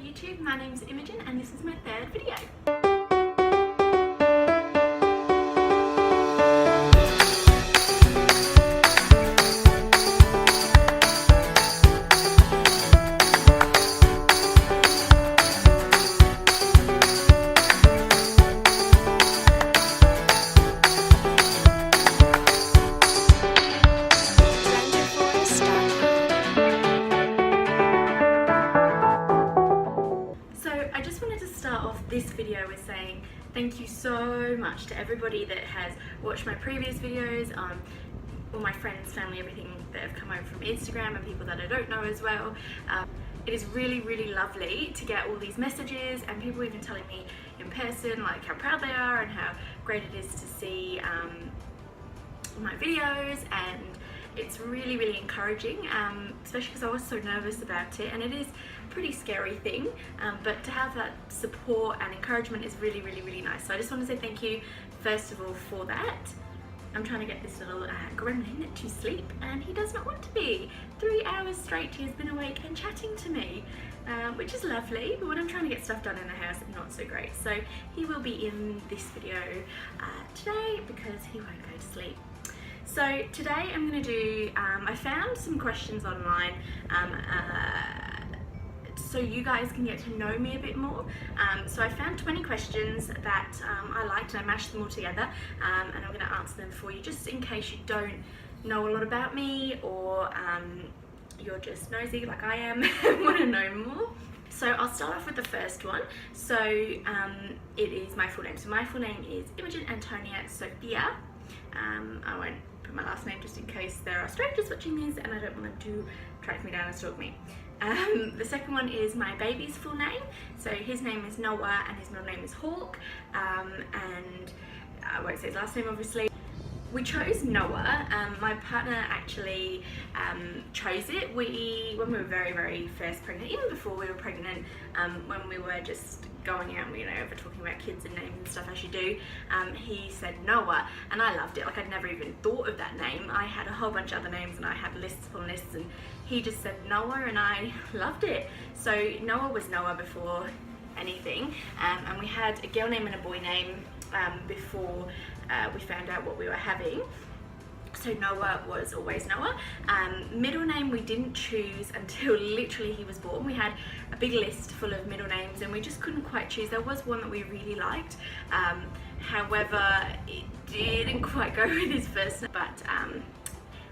YouTube, my name is Imogen and this is my third video. This video is saying thank you so much to everybody that has watched my previous videos, all my friends, family, everything that have come over from Instagram and people that I don't know as well. It is really lovely to get all these messages and people even telling me in person like how proud they are and how great it is to see my videos, and it's really encouraging, especially because I was so nervous about it, and it is a pretty scary thing, but to have that support and encouragement is really nice. So I just want to say thank you first of all for that. I'm trying to get this little gremlin to sleep and he does not want to be. 3 hours straight he has been awake and chatting to me, which is lovely, but when I'm trying to get stuff done in the house it's not so great. So he will be in this video today because he won't go to sleep. So today I'm going to do, I found some questions online so you guys can get to know me a bit more. So I found 20 questions that I liked and I mashed them all together, and I'm going to answer them for you just in case you don't know a lot about me, or you're just nosy like I am and want to know more. So I'll start off with the first one. So it is my full name. So my full name is Imogen Antonia Sophia. I won't put my last name just in case there are strangers watching this and I don't want them to track me down and stalk me. The second one is my baby's full name. So his name is Noah and his middle name is Hawk, and I won't say his last name obviously. We chose Noah. My partner actually chose it. When we were very first pregnant, even before we were pregnant, when we were just going out, you know, over talking about kids and names and stuff as you do, he said Noah, and I loved it. Like, I'd never even thought of that name. I had a whole bunch of other names and I had lists upon lists, and he just said Noah and I loved it. So Noah was Noah before anything, and we had a girl name and a boy name before we found out what we were having. So Noah was always Noah. Middle name we didn't choose until literally he was born. We had a big list full of middle names and we just couldn't quite choose. There was one that we really liked, however it didn't quite go with his first name, but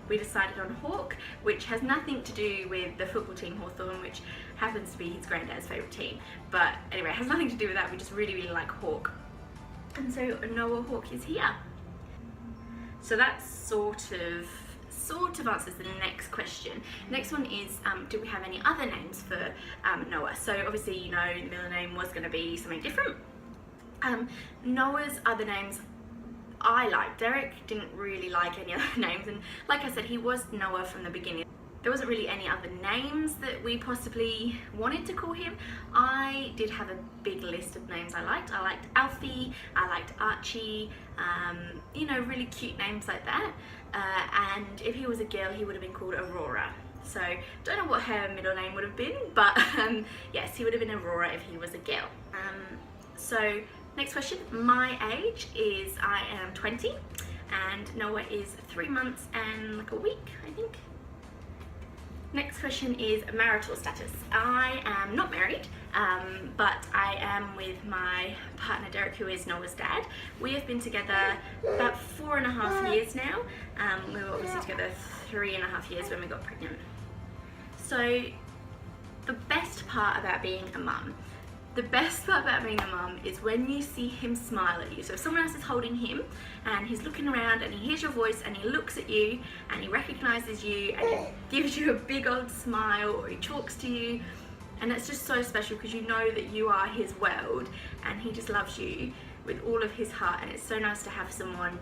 we decided on Hawk, which has nothing to do with the football team Hawthorn, which happens to be his granddad's favourite team. But anyway, it has nothing to do with that. We just really like Hawk. And so Noah Hawk is here. So that sort of answers the next question. Next one is, do we have any other names for Noah? So obviously, you know, the middle name was going to be something different. Noah's other names I liked. Derek didn't really like any other names, and like I said, he was Noah from the beginning. There wasn't really any other names that we possibly wanted to call him. I did have a big list of names I liked. I liked Alfie, I liked Archie, you know, really cute names like that. And if he was a girl, he would have been called Aurora. So don't know what her middle name would have been, but yes, he would have been Aurora if he was a girl. So next question, my age is, I am 20 and Noah is 3 months and like a week, I think. Next question is marital status. I am not married, but I am with my partner Derek, who is Noah's dad. We have been together about 4.5 years now. We were obviously together 3.5 years when we got pregnant. So the best part about being a mum, is when you see him smile at you. So if someone else is holding him and he's looking around and he hears your voice and he looks at you and he recognises you and he gives you a big old smile, or he talks to you, and it's just so special because you know that you are his world and he just loves you with all of his heart, and it's so nice to have someone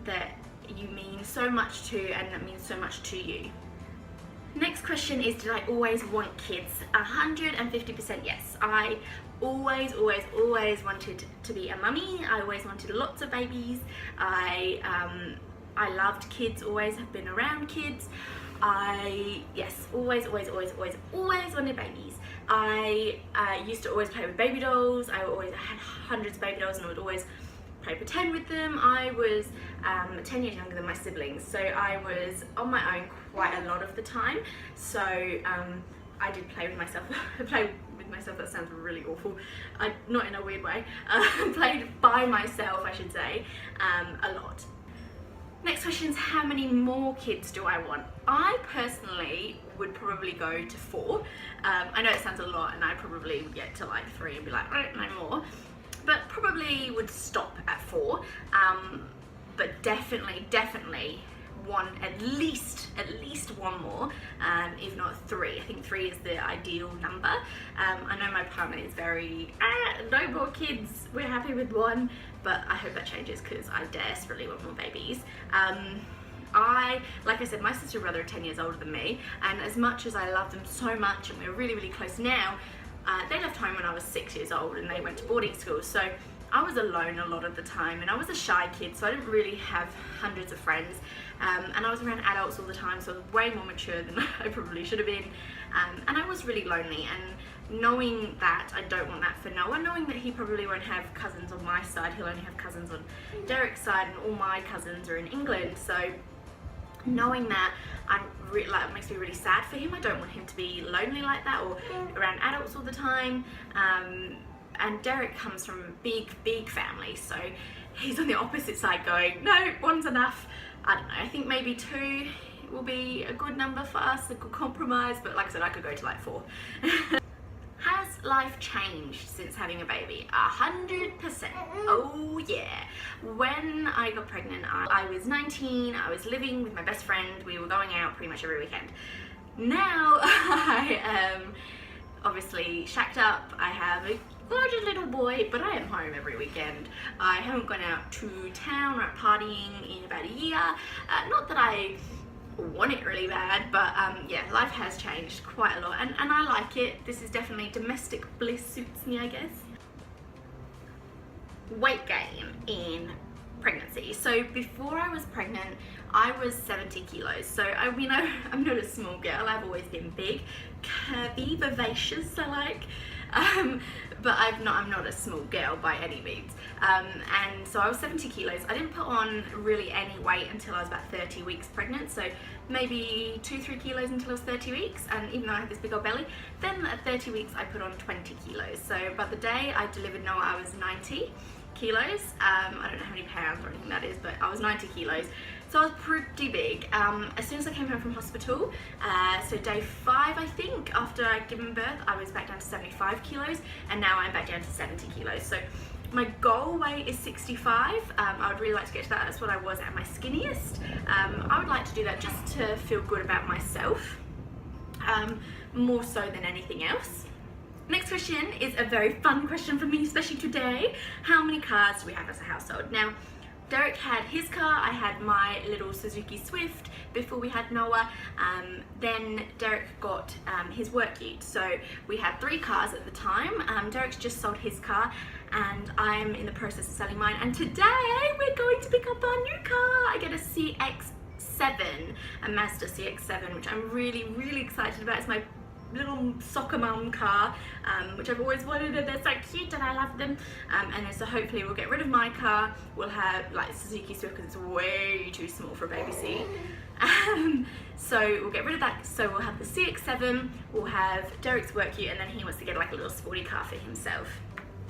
that you mean so much to and that means so much to you. Next question is, did I always want kids? 150% yes. I always wanted to be a mummy. I always wanted lots of babies. I loved kids, always have been around kids. Yes, always wanted babies. I used to always play with baby dolls. I had hundreds of baby dolls and I would always play pretend with them. I was 10 years younger than my siblings, so I was on my own quite a lot of the time. So I did play with myself. Play with myself, that sounds really awful. Not in a weird way. Played by myself, I should say, a lot. Next question is, how many more kids do I want? I personally would probably go to 4. I know it sounds a lot and I'd probably get to like 3 and be like, oh, no more. But probably would stop at 4. But definitely one, at least one more, if not 3. I think 3 is the ideal number. I know my partner is very, no more kids, we're happy with 1, but I hope that changes because I desperately want more babies. Like I said, my sister and brother are 10 years older than me, and as much as I love them so much and we're really close now, they left home when I was 6 years old and they went to boarding school, so I was alone a lot of the time, and I was a shy kid, so I didn't really have hundreds of friends, and I was around adults all the time, so I was way more mature than I probably should have been, and I was really lonely. And knowing that I don't want that for Noah, knowing that he probably won't have cousins on my side, he'll only have cousins on Derek's side, and all my cousins are in England, so knowing that, it makes me really sad for him. I don't want him to be lonely like that or around adults all the time. And Derek comes from a big family, so he's on the opposite side going, no, 1's enough. I don't know, I think maybe 2 will be a good number for us, a good compromise, but like I said, I could go to like 4. Has life changed since having a baby? 100%. Oh yeah. When I got pregnant, I was 19, I was living with my best friend, we were going out pretty much every weekend. Now I am obviously shacked up, I have a gorgeous little boy, but I am home every weekend. I haven't gone out to town or out partying in about a year. Not that I want it really bad, but yeah, life has changed quite a lot, and I like it. This is definitely domestic bliss, suits me, I guess. Weight gain in pregnancy. So before I was pregnant, I was 70 kilos. So I mean, I'm not a small girl. I've always been big, curvy, vivacious, I like. But I'm not a small girl by any means. And so I was 70 kilos. I didn't put on really any weight until I was about 30 weeks pregnant. So maybe 2-3 kilos until I was 30 weeks. And even though I had this big old belly, then at 30 weeks I put on 20 kilos. So by the day I delivered Noah, I was 90 kilos. I don't know how many pounds or anything that is, but I was 90 kilos. So I was pretty big. As soon as I came home from hospital, so day 5 I think, after I'd given birth, I was back down to 75 kilos, and now I'm back down to 70 kilos. So my goal weight is 65. I would really like to get to that. That's what I was at my skinniest. I would like to do that just to feel good about myself, more so than anything else. Next question is a very fun question for me, especially today. How many cars do we have as a household? Now, Derek had his car, I had my little Suzuki Swift before we had Noah. Then Derek got his work ute. So we had 3 cars at the time. Derek's just sold his car and I'm in the process of selling mine. And today we're going to pick up our new car. I get a CX-7, a Mazda CX-7, which I'm really excited about. It's my little soccer mum car, which I've always wanted, and they're so cute and I love them. And then so hopefully we'll get rid of my car. We'll have like Suzuki Swift because it's way too small for a baby seat. So we'll get rid of that. So we'll have the CX-7, we'll have Derek's work ute, and then he wants to get like a little sporty car for himself.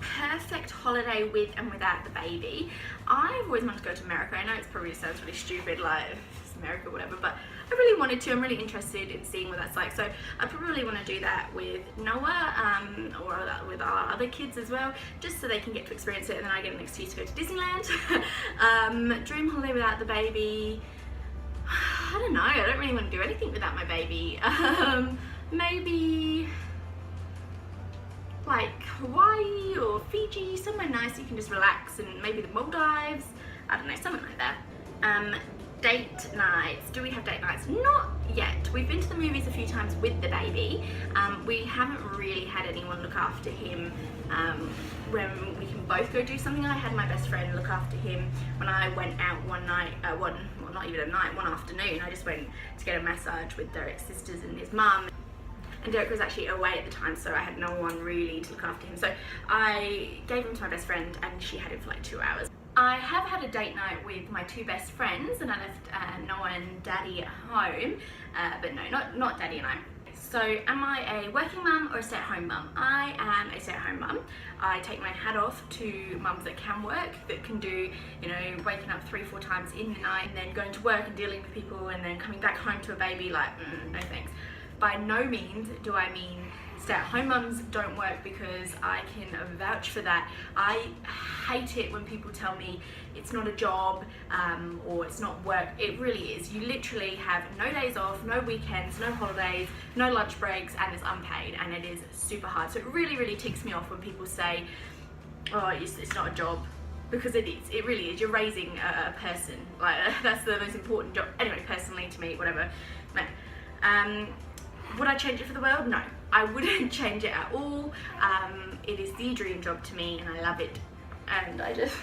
Perfect holiday with and without the baby. I've always wanted to go to America. I know it probably sounds really stupid, like it's America or whatever, but I really wanted to. I'm really interested in seeing what that's like. So I probably want to do that with Noah, or with our other kids as well, just so they can get to experience it, and then I get an excuse to go to Disneyland. Dream holiday without the baby. I don't know. I don't really want to do anything without my baby. Maybe like Hawaii or Fiji, somewhere nice you can just relax, and maybe the Maldives. I don't know, something like that. Date nights. Do we have date nights? Not yet. We've been to the movies a few times with the baby. We haven't really had anyone look after him when we can both go do something. I had my best friend look after him when I went out one night, well not even a night, one afternoon. I just went to get a massage with Derek's sisters and his mum. and Derek was actually away at the time, so I had no one really to look after him. So I gave him to my best friend, and she had him for like 2 hours. I have had a date night with my 2 best friends, and I left Noah and Daddy at home, but no, not Daddy and I. So am I a working mum or a stay-at-home mum? I am a stay-at-home mum. I take my hat off to mums that can work, that can do, you know, waking up 3-4 times in the night and then going to work and dealing with people and then coming back home to a baby, like, no thanks. By no means do I mean stay-at-home mums don't work, because I can vouch for that. I hate it when people tell me it's not a job or it's not work. It really is. You literally have no days off, no weekends, no holidays, no lunch breaks, and it's unpaid, and it is super hard. So it really, really ticks me off when people say, oh, it's not a job, because it is. It really is. You're raising a person. Like, that's the most important job. Anyway, personally, to me, whatever. Would I change it for the world? No, I wouldn't change it at all. It is the dream job to me, and I love it. And I just,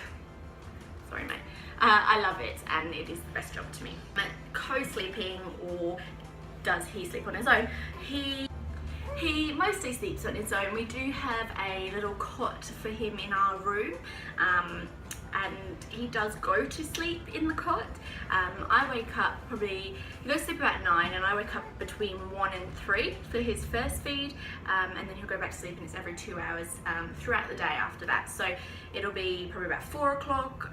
sorry mate, I love it, and it is the best job to me. Co-sleeping, or does he sleep on his own? He mostly sleeps on his own. We do have a little cot for him in our room, and he does go to sleep in the cot. I wake up probably, he goes to sleep about 9, and I wake up between 1 and 3 for his first feed, and then he'll go back to sleep, and it's every 2 hours throughout the day after that. So it'll be probably about 4 o'clock,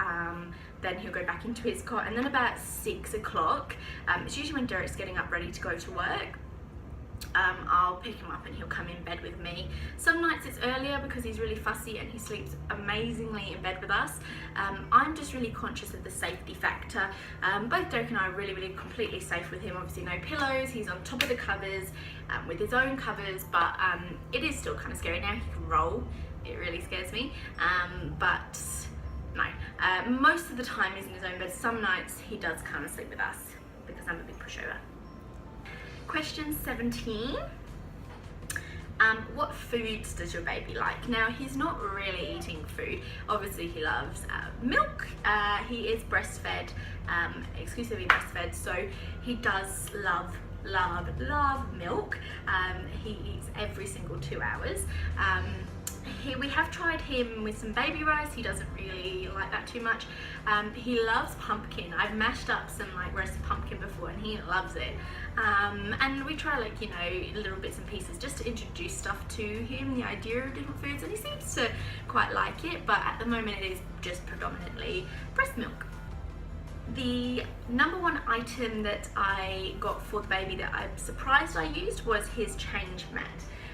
then he'll go back into his cot, and then about 6 o'clock, it's usually when Derek's getting up ready to go to work. I'll pick him up and he'll come in bed with me. Some nights it's earlier because he's really fussy and he sleeps amazingly in bed with us. I'm just really conscious of the safety factor. Both Derek and I are really, really completely safe with him. Obviously no pillows, he's on top of the covers with his own covers, but it is still kind of scary. Now he can roll, it really scares me, but no, most of the time he's in his own bed. Some nights he does come and sleep with us because I'm a big pushover. Question 17. What foods does your baby like? Now, he's not really eating food. Obviously, he loves milk. He is breastfed, exclusively breastfed, so he does love milk. He eats every single 2 hours. We have tried him with some baby rice. He doesn't really like that too much. He loves pumpkin. I've mashed up some like roasted pumpkin before, and he loves it. And we try, like, you know, little bits and pieces just to introduce stuff to him, the idea of different foods, and he seems to quite like it, but at the moment it is just predominantly breast milk. The number one item that I got for the baby that I'm surprised I used was his change mat,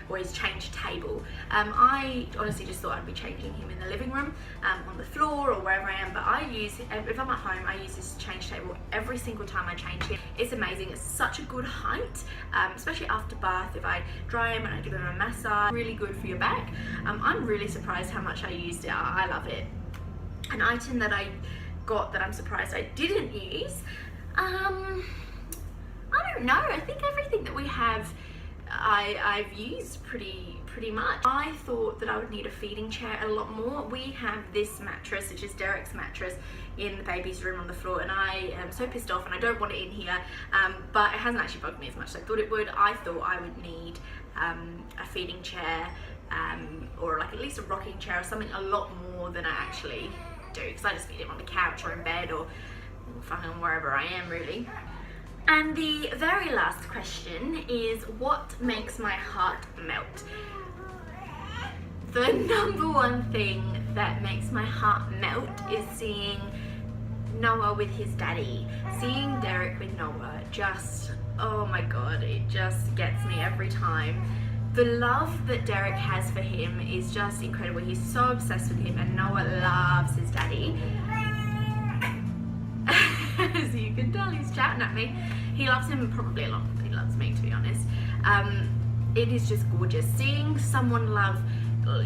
or his change table. I honestly just thought I'd be changing him in the living room, on the floor or wherever I am, but I use, if I'm at home, I use this change table every single time I change him. It's amazing. It's such a good height, especially after bath. If I dry him and I give him a massage, really good for your back. I'm really surprised how much I used it. I love it. An item that I got that I'm surprised I didn't use, I don't know. I think everything that we have I've used pretty much. I thought that I would need a feeding chair a lot more. We have this mattress, which is Derek's mattress, in the baby's room on the floor, and I am so pissed off and I don't want it in here, but it hasn't actually bugged me as much as I thought it would. I thought I would need a feeding chair, or like at least a rocking chair or something a lot more than I actually do, because I just feed him on the couch or in bed or fucking wherever I am, really. And the very last question is, what makes my heart melt? The number one thing that makes my heart melt is seeing Noah with his daddy. Seeing Derek with Noah, just, oh my god, it just gets me every time. The love that Derek has for him is just incredible. He's so obsessed with him, and Noah loves his daddy. As you can tell, he's chatting at me. He loves him probably a lot more than he loves me, to be honest. It is just gorgeous. Seeing someone love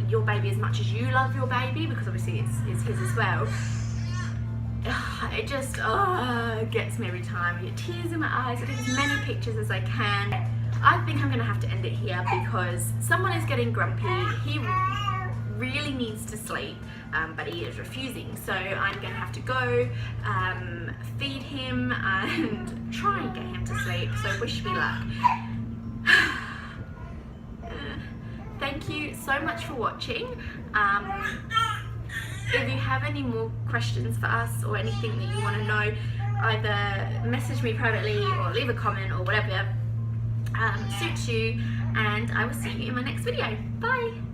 your baby as much as you love your baby, because obviously it's his as well, it just gets me every time. I get tears in my eyes. I take as many pictures as I can. I think I'm going to have to end it here because someone is getting grumpy. He really needs to sleep, but he is refusing, so I'm going to have to go feed him and try and get him to sleep, so wish me luck. so much for watching. If you have any more questions for us or anything that you want to know, either message me privately or leave a comment or whatever suits you, and I will see you in my next video. Bye!